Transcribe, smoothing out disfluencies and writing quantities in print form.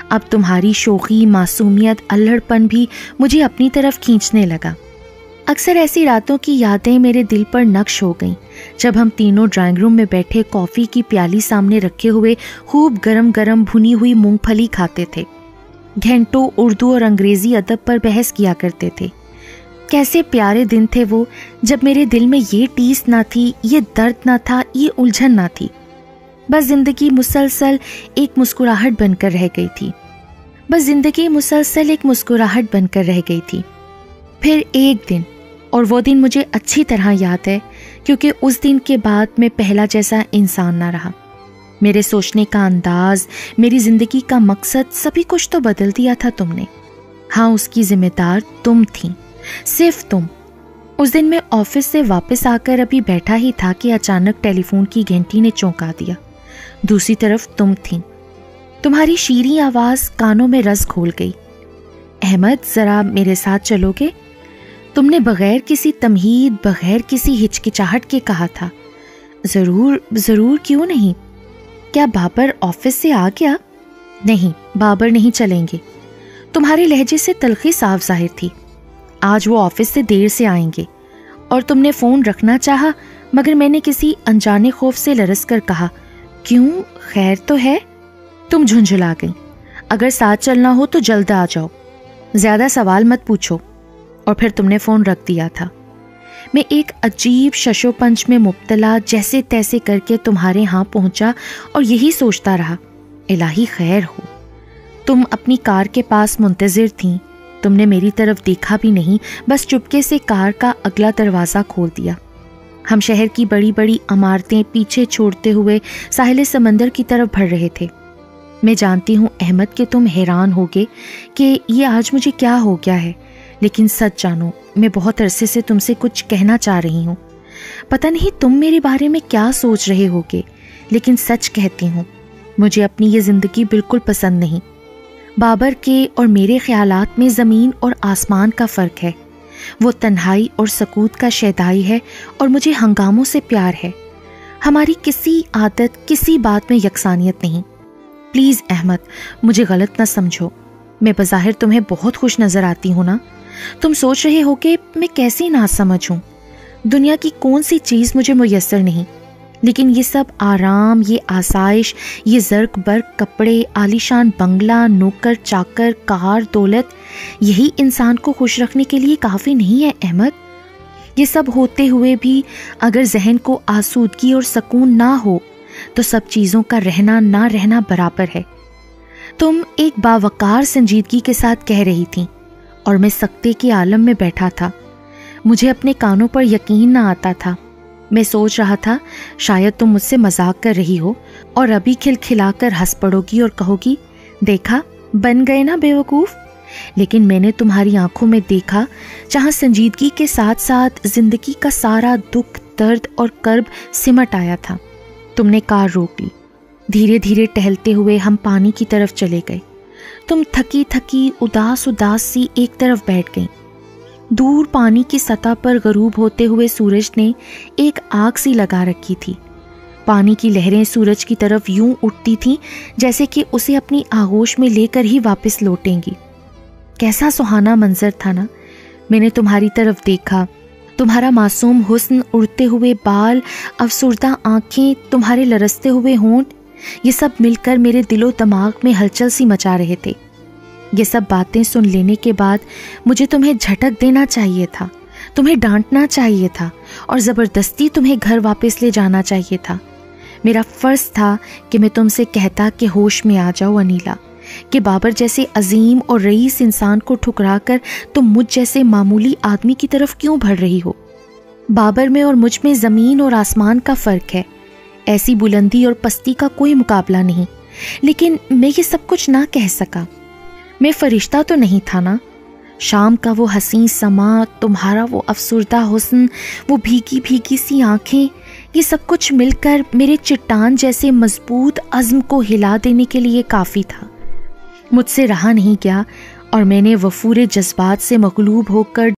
اب تمہاری شوخی، معصومیت، الہڑپن بھی مجھے اپنی طرف کھینچنے لگا۔ اکثر ایسی راتوں کی یادیں میرے دل پر نقش ہو گئیں جب ہم تینوں ڈرائنگ روم میں بیٹھے کافی کی پیالی سامنے رکھے ہوئے خوب گرم گرم بھنی ہوئی مونگ پھلی کھاتے تھے، گھنٹوں اردو اور انگریزی ادب پر بحث کیا کرتے تھے۔ کیسے پیارے دن تھے وہ، جب میرے دل میں یہ ٹیس نہ تھی، یہ درد نہ تھا، یہ الجھن نہ تھی۔ بس زندگی مسلسل ایک مسکراہٹ بن کر رہ گئی تھی، بس زندگی مسلسل ایک مسکراہٹ بن کر رہ گئی تھی۔ پھر ایک دن، اور وہ دن مجھے اچھی طرح یاد ہے کیونکہ اس دن کے بعد میں پہلا جیسا انسان نہ رہا۔ میرے سوچنے کا انداز، میری زندگی کا مقصد، سبھی کچھ تو بدل دیا تھا تم نے۔ ہاں، اس کی ذمہ دار تم تھیں، صرف تم۔ اس دن میں آفس سے واپس آ کر ابھی بیٹھا ہی تھا کہ اچانک ٹیلی فون کی گھنٹی نے چونکا دیا۔ دوسری طرف تم تھیں، تمہاری شیریں آواز کانوں میں رس گھول گئی۔ احمد، ذرا میرے ساتھ چلو گے؟ تم نے بغیر کسی تمہید، بغیر کسی ہچکچاہٹ کے کہا تھا۔ ضرور ضرور، کیوں نہیں؟ کیا بابر آفس سے آ گیا؟ نہیں، بابر نہیں چلیں گے۔ تمہارے لہجے سے تلخی صاف ظاہر تھی۔ آج وہ آفس سے دیر سے آئیں گے، اور تم نے فون رکھنا چاہا، مگر میں نے کسی انجانے خوف سے لرز کر کہا، کیوں، خیر تو ہے؟ تم جھنجھلا گئی۔ اگر ساتھ چلنا ہو تو جلد آ جاؤ، زیادہ سوال مت پوچھو۔ اور پھر تم نے فون رکھ دیا تھا۔ میں ایک عجیب ششو پنچ میں مبتلا جیسے تیسے کر کے تمہارے ہاں پہنچا اور یہی سوچتا رہا، الہی خیر ہو۔ تم اپنی کار کے پاس منتظر تھیں، تم نے میری طرف دیکھا بھی نہیں، بس چپکے سے کار کا اگلا دروازہ کھول دیا۔ ہم شہر کی بڑی بڑی عمارتیں پیچھے چھوڑتے ہوئے ساحل سمندر کی طرف بڑھ رہے تھے۔ میں جانتی ہوں احمد کہ تم حیران ہوگے کہ یہ آج مجھے کیا ہو گیا ہے، لیکن سچ جانو، میں بہت عرصے سے تم سے کچھ کہنا چاہ رہی ہوں۔ پتہ نہیں تم میرے بارے میں کیا سوچ رہے ہوگے، لیکن سچ کہتی ہوں، مجھے اپنی یہ زندگی بالکل پسند نہیں۔ بابر کے اور میرے خیالات میں زمین اور آسمان کا فرق ہے۔ وہ تنہائی اور سکوت کا شیدائی ہے اور مجھے ہنگاموں سے پیار ہے۔ ہماری کسی عادت، کسی بات میں یکسانیت نہیں۔ پلیز احمد، مجھے غلط نہ سمجھو، میں بظاہر تمہیں بہت خوش نظر آتی ہوں نا؟ تم سوچ رہے ہو کہ میں کیسی ناسمجھ ہوں، دنیا کی کون سی چیز مجھے میسر نہیں، لیکن یہ سب آرام، یہ آسائش، یہ زرق برق کپڑے، عالیشان بنگلہ، نوکر چاکر، کار، دولت، یہی انسان کو خوش رکھنے کے لیے کافی نہیں ہے احمد۔ یہ سب ہوتے ہوئے بھی اگر ذہن کو آسودگی اور سکون نہ ہو تو سب چیزوں کا رہنا نہ رہنا برابر ہے۔ تم ایک باوقار سنجیدگی کے ساتھ کہہ رہی تھی اور میں سکتے کے عالم میں بیٹھا تھا۔ مجھے اپنے کانوں پر یقین نہ آتا تھا۔ میں سوچ رہا تھا شاید تم مجھ سے مذاق کر رہی ہو اور ابھی کھلکھلا کر ہنس پڑو گی اور کہو گی، دیکھا، بن گئے نا بے وقوف۔ لیکن میں نے تمہاری آنکھوں میں دیکھا جہاں سنجیدگی کے ساتھ ساتھ زندگی کا سارا دکھ، درد اور کرب سمٹ آیا تھا۔ تم نے کار روک لی، دھیرے دھیرے ٹہلتے ہوئے ہم پانی کی طرف چلے گئے۔ تم تھکی تھکی، اداس اداس سی ایک طرف بیٹھ گئیں۔ دور پانی کی سطح پر غروب ہوتے ہوئے سورج نے ایک آگ سی لگا رکھی تھی۔ پانی کی لہریں سورج کی طرف یوں اٹھتی تھیں جیسے کہ اسے اپنی آغوش میں لے کر ہی واپس لوٹیں گی۔ کیسا سہانا منظر تھا نا۔ میں نے تمہاری طرف دیکھا، تمہارا معصوم حسن، اڑتے ہوئے بال، افسردہ آنکھیں، تمہارے لرزتے ہوئے ہونٹ، یہ سب مل کر میرے دل و دماغ میں ہلچل سی مچا رہے تھے۔ یہ سب باتیں سن لینے کے بعد مجھے تمہیں جھٹک دینا چاہیے تھا، تمہیں ڈانٹنا چاہیے تھا اور زبردستی تمہیں گھر واپس لے جانا چاہیے تھا۔ میرا فرض تھا کہ میں تم سے کہتا کہ ہوش میں آ جاؤ انیلا، کہ بابر جیسے عظیم اور رئیس انسان کو ٹھکرا کر تم مجھ جیسے معمولی آدمی کی طرف کیوں بڑھ رہی ہو؟ بابر میں اور مجھ میں زمین اور آسمان کا فرق ہے، ایسی بلندی اور پستی کا کوئی مقابلہ نہیں، لیکن میں یہ سب کچھ نہ کہہ سکا۔ میں فرشتہ تو نہیں تھا نا۔ شام کا وہ حسین سما، تمہارا وہ افسردہ حسن، وہ بھیگی بھیگی سی آنکھیں، یہ سب کچھ مل کر میرے چٹان جیسے مضبوط عزم کو ہلا دینے کے لیے کافی تھا۔ مجھ سے رہا نہیں گیا اور میں نے وفور جذبات سے مغلوب ہو کر